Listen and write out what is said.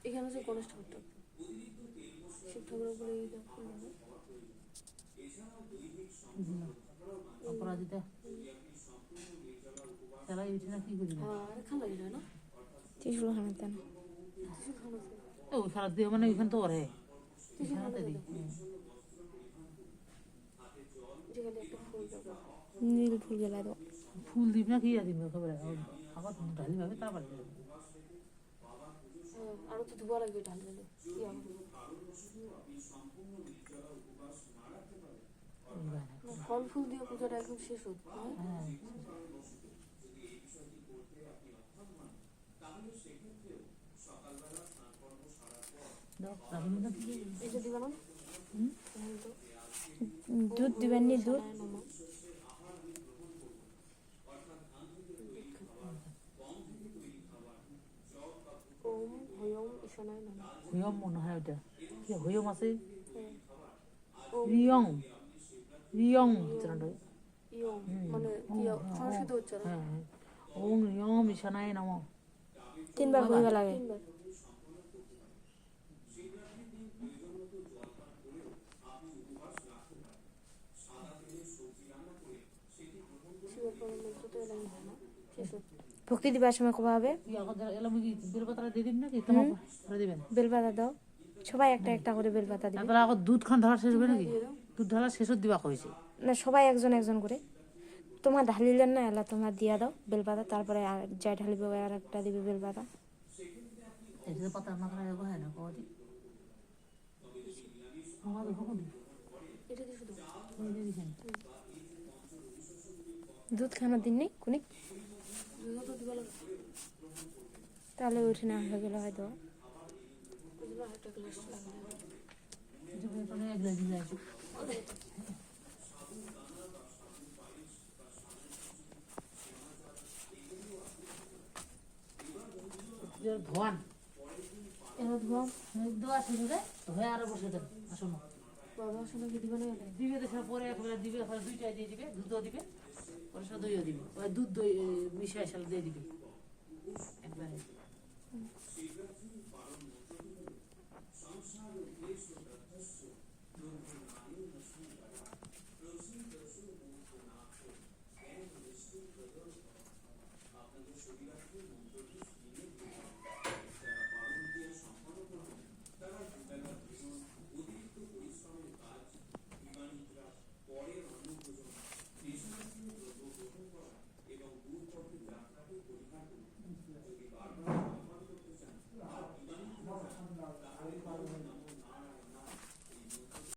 এখানে যে গণেশ ঠাকুরটা শিব ঠাকুরের বলে এই ফুল দেবে অপরাজিতা খেলা উঠে না কি করি আর খালা যায় না ত্রিশুল খানাতে না ত্রিশুল খানাতে ওই খেলা দিয়ে মানে ওইখান তো ওরে ত্রিশুল খেলাতে খানাতে দিই যেখানে একটা ফুল দেবো নীল ফুল গেলা তো ফুল দিব না কি দিব খবর আবার ঢালি ভাবে তারপর আরো তো ধোয়া লাগবে ঢাল দিলে কি ফল ফুল দিয়ে পূজাটা একদম শেষ হতো হ্যাঁ এটা দিবা না দুধ দিবেন নি দুধ ওম হয়ম ঈশানায় নমঃ হইয়ম মনে হয় ওটা কি হইয়ম আছে ওম রিয়ং রিয়ং উচ্চারণ ইয়ম মানে কি সংস্কৃত উচ্চারণ হ্যাঁ ওং রিয়ম ঈশানায় নমঃ তিনবার হইবা লাগে তিনবার শিবের পর মন্ত্র তো এলাই হয় না শেষ হতো ভক্তি দিবার সময় কবা হবে কি আগত এলাম কি বেলপাতা দিয়ে দিন নাকি তোমার করে দিবেন বেলপাতা দাও সবাই একটা একটা করে বেলপাতা দিবে তারপরে আগত দুধ খান ঢালা শেষ হবে নাকি দুধ ঢালা শেষত দিবা কইছে না সবাই একজন একজন করে তোমার ঢালিলেন না এলা তোমার দিয়া দাও বেলপাতা তারপরে আর যাই ঢালিবে আর একটা দিবে বেলপাতা এই যে পাতা না করে হয় না কদি আমাদের কখন এটা দিয়ে শুধু ওই যে দিছেন দুধ খানা দিন নেই কোনি দুধ তো দিবা লাগে তাহলে উঠে না হয়ে গেল হয়তো বুঝলা একটা গ্লাস লাগবে যে কোনে এক গ্লাস দিয়ে আসো যে ধোয়ান এরা ধোয়া দোয়া শুরু রে হয়ে আর বসে দেন আসো না বাবা শোনা কি দিবা না এটা দিবে দেখা পরে একবার দিবে একবার দুইটা দিয়ে দিবে দুধও দিবে পরে সব দইও দিবে ওই দুধ দই মিশাই সাল দিয়ে দিবে একবারে